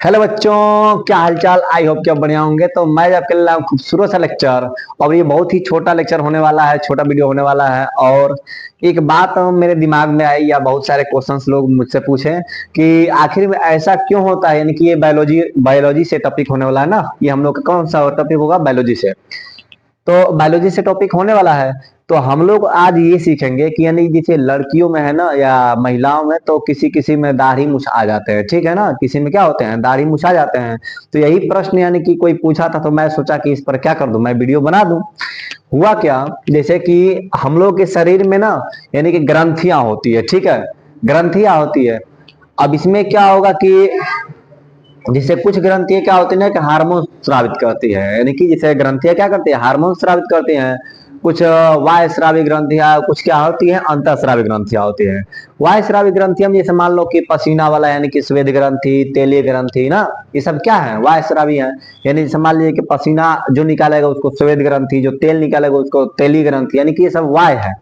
Hello बच्चों, क्या हालचाल। आई होप कि आप बढ़िया होंगे। तो मैं जब कर रहा हूँ खूबसूरत सा लेक्चर, और ये बहुत ही छोटा लेक्चर होने वाला है, छोटा वीडियो होने वाला है। और एक बात मेरे दिमाग में आई, या बहुत सारे क्वेश्चंस लोग मुझसे पूछे कि आखिर में ऐसा क्यों होता है। यानी कि ये बायोलॉजी बायोलॉजी से टॉपिक होने वाला है ना। ये हम लोग का कौन सा टॉपिक होगा? बायोलॉजी से। तो बायोलॉजी से टॉपिक होने वाला है। तो हम लोग आज ये सीखेंगे कि यानी जैसे लड़कियों में है ना, या महिलाओं में, तो किसी किसी में दाढ़ी मूछ आ जाते हैं, ठीक है ना। किसी में क्या होते हैं? दाढ़ी मूछ आ जाते हैं। तो यही प्रश्न यानी कि कोई पूछा था, तो मैं सोचा कि इस पर क्या कर दूं, मैं वीडियो बना दूं। हुआ क्या, जैसे कि हम लोग के शरीर में ना, यानी कि ग्रंथियां होती है, ठीक है। ग्रंथियां होती है। अब इसमें क्या होगा कि जैसे कुछ ग्रंथियां क्या होती है ना, कि हार्मोन स्रावित करती है। यानी कि जैसे ग्रंथियां क्या करती है? हार्मोन स्रावित करती हैं। कुछ वाय स्रावी ग्रंथियां, कुछ क्या होती है? अंतःस्रावी ग्रंथियां होती है। वाय स्रावी ग्रंथियां में जैसे मान लो कि पसीना वाला, यानी कि स्वेद ग्रंथि, तेलीय ग्रंथि ना, ये सब क्या है? वाय स्रावी है। यानी जैसे मान लीजिए कि पसीना जो निकालेगा उसको स्वेद ग्रंथि, जो तेल निकालेगा उसको तेलीय ग्रंथि, यानी कि ये सब वाय है।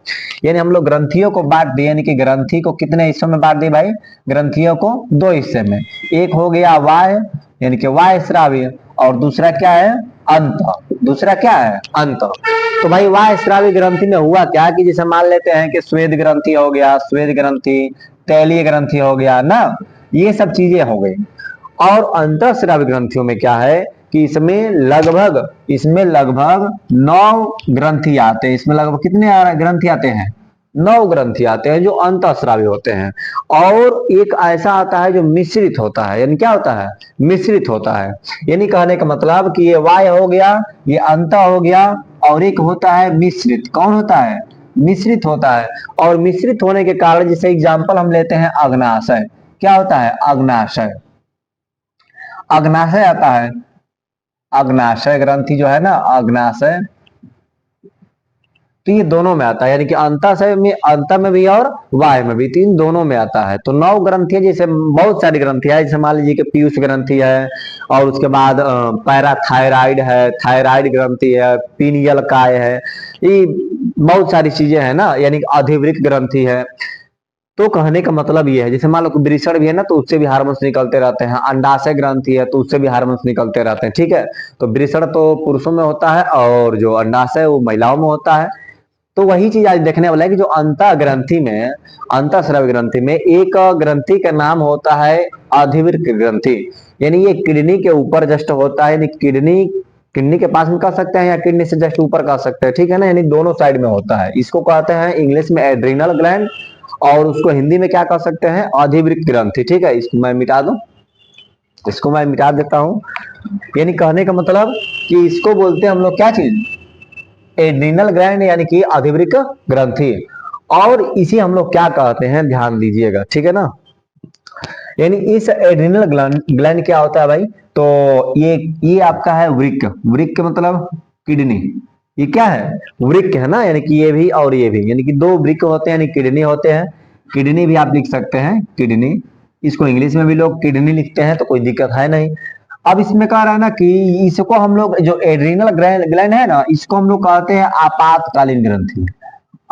यानी हम लोग ग्रंथियों को बांट दिए, यानी कि ग्रंथि को कितने हिस्सों में बांट दिए भाई? ग्रंथियों को दो हिस्से में। एक हो गया वाय, यानी कि वाय स्रावी, और दूसरा क्या है? अंत। दूसरा क्या है? अंत। तो भाई वाय स्रावी ग्रंथि में हुआ क्या कि जैसे मान लेते हैं कि स्वेद ग्रंथि हो गया, स्वेद ग्रंथि, तैलीय ग्रंथि हो गया ना, ये सब चीजें हो गई। और अंतःस्रावी ग्रंथियों में क्या है कि इसमें लगभग 9 ग्रंथि आते हैं। इसमें लगभग कितने ग्रंथि आते हैं? 9 ग्रंथि आते हैं, जो अंतःस्रावी होते हैं। और एक ऐसा आता है जो मिश्रित होता है। यानी क्या होता है? मिश्रित होता है। यानी कहने का मतलब कि ये वाय हो गया, ये अंत हो गया, और एक होता है मिश्रित। कौन होता है? मिश्रित होता है। और मिश्रित होने के कारण, जैसे एग्जाम्पल हम लेते हैं अग्नाशय। क्या होता है? अग्नाशय। अग्नाशय आता है। अग्नाशय ग्रंथि जो है ना, अग्नाशय, तो ये दोनों में आता है। यानी कि अंताशय में, अंत में भी और वाय में भी, तीन दोनों में आता है। तो 9 ग्रंथियां, जैसे बहुत सारी ग्रंथियां है। जैसे मान लीजिए कि पीयूष ग्रंथि है, और उसके बाद पैराथायराइड है, थायराइड ग्रंथि है, पीनियल काय है। ये बहुत सारी चीजें हैं ना। यानी अधिवृक्क ग्रंथि है। तो कहने का मतलब ये है, जैसे मान लो कि वृषण भी है ना, तो उससे भी हार्मोन्स निकलते रहते हैं। अंडाशय ग्रंथि है, तो उससे भी हार्मोन्स निकलते रहते हैं, ठीक है। तो वृषण तो पुरुषों में होता है, और जो अंडाशय वो महिलाओं में होता है। तो वही चीज आज देखने वाला है कि जो अंतः ग्रंथि में, अंतःस्रावी ग्रंथि में एक ग्रंथि का नाम होता है अधिवृक्क ग्रंथि। यानी ये किडनी के ऊपर जस्ट होता है। यानी किडनी किडनी के पास में कर सकते हैं, या किडनी से जस्ट ऊपर कर सकते हैं, ठीक है ना। यानी दोनों साइड में होता है। इसको कहते हैं इंग्लिश में एड्रिनल ग्लैंड, और उसको हिंदी में क्या कह सकते हैं? अधिवृक्क ग्रंथि, ठीक है। इसको मैं मिटा दूं, इसको मैं मिटा देता हूं। यानी कहने का मतलब कि इसको बोलते हैं हम लोग क्या चीज? एड्रिनल ग्लैंड, यानी कि अधिवृक्क ग्रंथि। और इसे हम लोग क्या कहते हैं? ध्यान दीजिएगा, ठीक है ना। यानी इस एड्रिनल ग्लैंड क्या होता है भाई? तो ये आपका है वृक्क। वृक्क मतलब किडनी। ये क्या है? वृक्क है ना। यानी कि ये भी और ये भी, यानी कि दो वृक्क होते हैं, यानी किडनी होते हैं। किडनी भी आप लिख सकते हैं, किडनी। इसको इंग्लिश में भी लोग किडनी लिखते हैं, तो कोई दिक्कत है नहीं। अब इसमें कह रहा है ना कि इसको हम लोग, जो एड्रिनल ग्लैंड है ना, इसको हम लोग कहते हैं आपातकालीन ग्रंथि।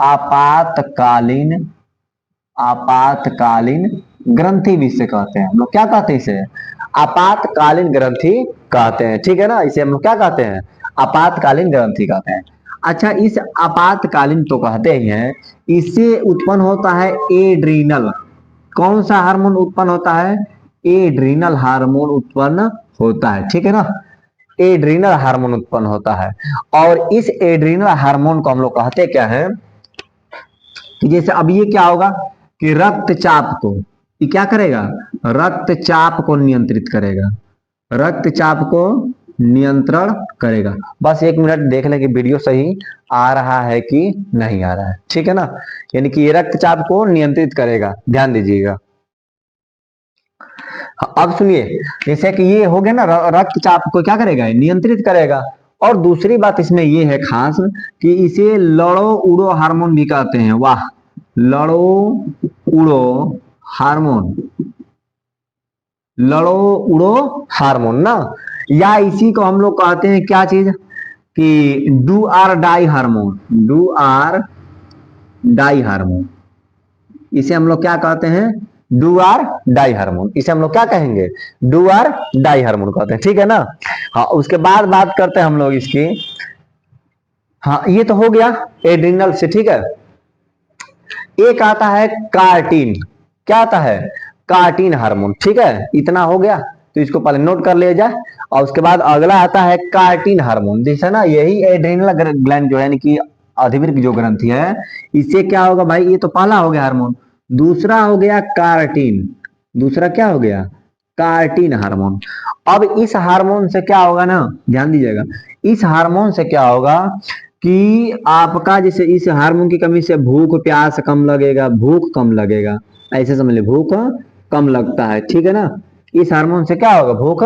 आपातकालीन, आपातकालीन ग्रंथि भी इसे कहते हैं। हम लोग क्या कहते हैं? इसे आपातकालीन ग्रंथि कहते हैं, ठीक है ना। इसे हम लोग क्या कहते हैं? आपातकालीन ग्रंथि कहते हैं। अच्छा, इस आपातकालीन तो कहते ही हैं। इससे उत्पन्न होता है एड्रीनल। कौन सा हार्मोन उत्पन्न होता है? एड्रीनल हार्मोन उत्पन्न होता है, ठीक है ना। एड्रीनल हार्मोन उत्पन्न होता है। और इस एड्रीनल हार्मोन को हम लोग कहते क्या है कि जैसे अब ये क्या होगा कि रक्तचाप को, ये क्या करेगा? रक्तचाप को नियंत्रित करेगा। रक्तचाप को नियंत्रण करेगा। बस 1 मिनट देख लें कि वीडियो सही आ रहा है कि नहीं आ रहा है, ठीक है ना। यानी कि ये रक्तचाप को नियंत्रित करेगा, ध्यान दीजिएगा। अब सुनिए, जैसे कि ये हो गया ना, रक्तचाप को क्या करेगा? नियंत्रित करेगा। और दूसरी बात इसमें ये है खास, कि इसे लड़ो उड़ो हार्मोन भी कहते हैं। वाह! लड़ो उड़ो हार्मोन, लड़ो उड़ो हार्मोन ना। या इसी को हम लोग कहते हैं क्या चीज? कि do or die hormone. Do or die hormone, इसे हम लोग क्या कहते हैं? डू आर डाई हार्मोन, इसे हम लोग क्या कहेंगे, डू आर डाई हार्मोन कहते हैं, ठीक है ना। हाँ, उसके बाद बात करते हैं हम लोग इसकी। हाँ, ये तो हो गया एड्रिनल से, ठीक है। एक आता है कार्टिन, क्या आता है, कार्टिन हार्मोन, ठीक है, इतना हो गया तो इसको पहले नोट कर लिया जाए। और उसके बाद अगला आता है कार्टिन हार्मोन, जैसे ना यही एड्रिनल ग्लैंड जो है, यानी कि अधिवृक्क जो ग्रंथि है, इससे क्या होगा भाई, ये तो पहला हो गया हार्मोन। दूसरा हो गया कार्टिन, दूसरा क्या हो गया, कार्टिन हार्मोन। अब इस हार्मोन से क्या होगा ना, ध्यान दीजिएगा, इस हार्मोन से क्या होगा कि आपका जैसे इस हार्मोन की कमी से भूख प्यास कम लगेगा, भूख कम लगेगा, ऐसे समझ ले, भूख कम लगता है, ठीक है ना। इस हार्मोन से क्या होगा, भूख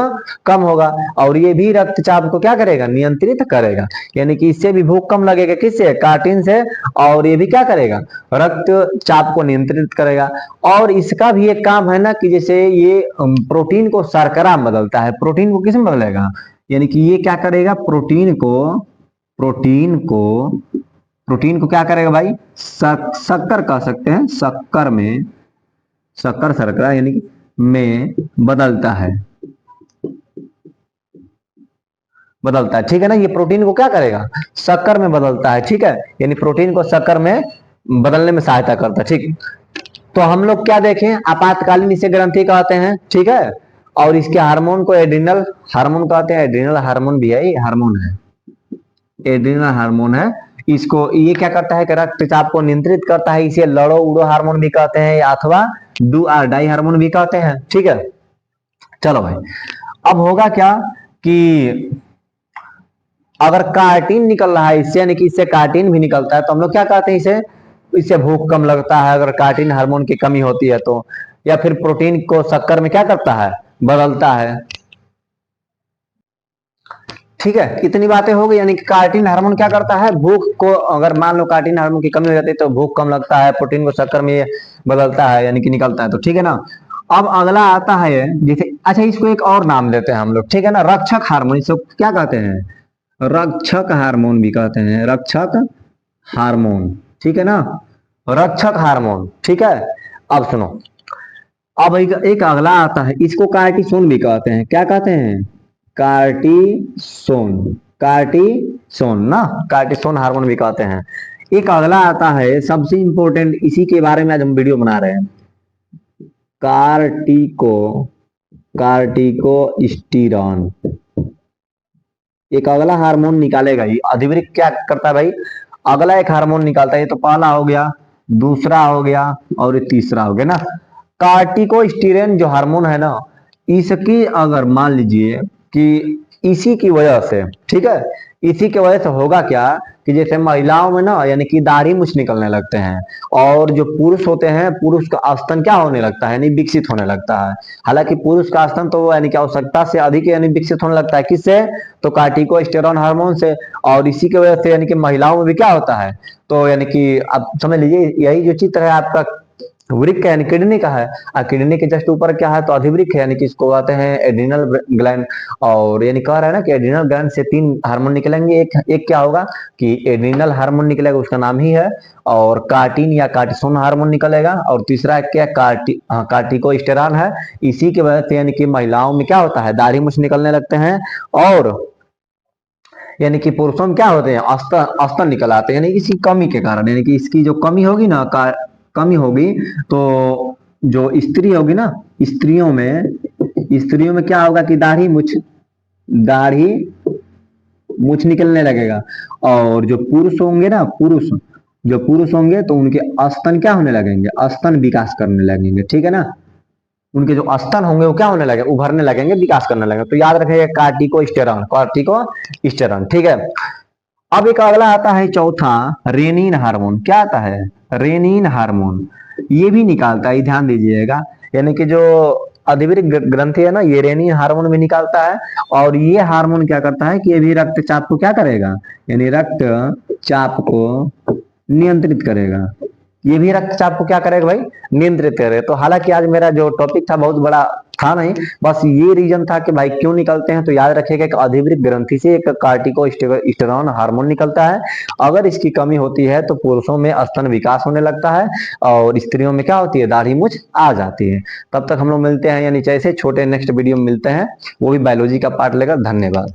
कम होगा। और ये भी रक्तचाप को क्या करेगा, नियंत्रित करेगा, यानी कि इससे भी भूख कम लगेगा, किससे, कार्टिन से। और ये भी क्या करेगा, रक्तचाप को नियंत्रित करेगा। और इसका भी एक काम है ना कि जैसे ये प्रोटीन को शर्करा में बदलता है, प्रोटीन को किस में बदलेगा, यानी कि ये क्या करेगा, प्रोटीन को प्रोटीन को क्या करेगा भाई, शक्कर कह सकते हैं, शक्कर में, शक्कर शर्करा यानी कि में बदलता है, बदलता है, ठीक है ना। ये प्रोटीन को क्या करेगा, शक्कर में बदलता है, ठीक है, यानी प्रोटीन को शक्कर में बदलने में सहायता करता है, ठीक। तो हम लोग क्या देखें, आपातकालीन इसे ग्रंथि कहते हैं, ठीक है। और इसके हार्मोन को एड्रिनल हार्मोन कहते हैं, एड्रिनल हार्मोन भी है, ये हार्मोन है, एड्रिनल हार्मोन है। इसको ये क्या करता है कि रक्तचाप को नियंत्रित करता है, इसे लड़ो उड़ो हार्मोन भी कहते हैं, अथवा डू आर डाई हार्मोन भी कहते हैं, ठीक है। चलो भाई, अब होगा क्या कि अगर कार्टिन निकल रहा है इससे, यानी कि इससे कार्टिन भी निकलता है, तो हम लोग क्या कहते हैं, इसे, इससे भूख कम लगता है अगर कार्टिन हार्मोन की कमी होती है तो। या फिर प्रोटीन को शक्कर में क्या करता है, बदलता है, ठीक है। इतनी बातें हो गई, यानी कि कार्टिन हार्मोन क्या करता है, भूख को, अगर मान लो कार्टिन हार्मोन की कमी हो जाती है तो भूख कम लगता है, प्रोटीन को शक्कर में बदलता है, यानी कि निकलता है, तो ठीक है ना। अब अगला आता है जैसे, अच्छा इसको एक और नाम देते हैं हम लोग, ठीक है ना, रक्षक हार्मोन, इसको क्या कहते हैं, रक्षक हार्मोन भी कहते हैं, रक्षक हार्मोन, ठीक है ना, रक्षक हार्मोन, ठीक है। अब सुनो, अब एक अगला आता है, इसको कार्टिसोन भी कहते हैं, क्या कहते हैं, कार्टिसोन, कार्टिसोन ना, कार्टिसोन हार्मोन भी कहते हैं। एक अगला आता है सबसे इंपॉर्टेंट, इसी के बारे में आज हम वीडियो बना रहे हैं, कार्टिको, कार्टिको स्टीरॉन। एक अगला हार्मोन निकालेगा ही अधिवृक्क, क्या करता है भाई, अगला एक हार्मोन निकालता है, ये तो पहला हो गया, दूसरा हो गया और ये तीसरा हो गया ना। कार्टिकोस्टेरोन जो हार्मोन है ना, इसकी अगर मान लीजिए कि इसी की वजह से, ठीक है, इसी की वजह से होगा क्या कि जैसे महिलाओं में ना, यानी कि दाढ़ी मूछ निकलने लगते हैं, और जो पुरुष होते हैं, पुरुष का स्तन क्या होने लगता है, यानी विकसित होने लगता है। हालांकि पुरुष का स्तन तो यानी कि आवश्यकता से अधिक यानी विकसित होने लगता है, किससे, तो कार्टिकोस्टेरोन हार्मोन से। और इसी की वजह से यानी कि महिलाओं में भी क्या होता है, तो यानी कि आप समझ लीजिए, यही जो चित्र है आपका वृक्क यानी किडनी का है, और किडनी के जस्ट ऊपर क्या है, तो अधिवृक्क है, यानी कि इसको कहते हैं एड्रिनल ग्लैंड। और यानी कह रहा है ना कि एड्रिनल ग्लैंड से 3 हार्मोन निकलेंगे, एक क्या होगा कि एड्रिनल हार्मोन निकलेगा, उसका नाम ही है, और कार्टिन या कार्टिसोन हार्मोन निकलेगा, और तीसरा क्या, कार्टिकोस्टेरॉन है। इसी की वजह से यानी कि महिलाओं में क्या होता है, दाढ़ी मूछ निकलने लगते हैं, और यानी कि पुरुषों में क्या होते हैं, स्तन निकल आते हैं, यानी इसी कमी के कारण, यानी कि इसकी जो कमी होगी ना, कमी होगी, तो जो स्त्री होगी ना, स्त्रियों में क्या होगा कि दाढ़ी मूछ निकलने लगेगा। और जो पुरुष होंगे ना, जो पुरुष होंगे तो उनके स्तन क्या होने लगेंगे, स्तन विकास करने लगेंगे, ठीक है ना। उनके जो स्तन होंगे वो क्या होने लगे, उभरने लगेंगे, विकास करने लगेंगे। तो याद रखिए कार्टिकोस्टेरॉन, कार्टिकोस्टेरॉन, ठीक है। अब एक अगला आता है चौथा, रेनिन हार्मोन, क्या आता है, रेनिन हार्मोन, ये भी निकालता है, ध्यान दीजिएगा, यानी कि जो अधिवृक्क ग्रंथि है ना, ये रेनिन हार्मोन भी निकालता है। और ये हार्मोन क्या करता है कि ये भी रक्तचाप को क्या करेगा, यानी रक्तचाप को नियंत्रित करेगा, ये भी रक्तचाप को क्या करेगा भाई, नियंत्रित करे। तो हालांकि आज मेरा जो टॉपिक था बहुत बड़ा था नहीं, बस ये रीजन था कि भाई क्यों निकलते हैं। तो याद रखिएगा कि अधिवृक्क ग्रंथि से एक कार्टिकोस्टेरोन हार्मोन निकलता है। अगर इसकी कमी होती है तो पुरुषों में स्तन विकास होने लगता है और स्त्रियों में क्या होती है, दाढ़ी मूछ आ जाती है। तब तक हम लोग मिलते हैं, यानी जैसे छोटे नेक्स्ट वीडियो में मिलते हैं, वो भी बायोलॉजी का पार्ट लेकर। धन्यवाद।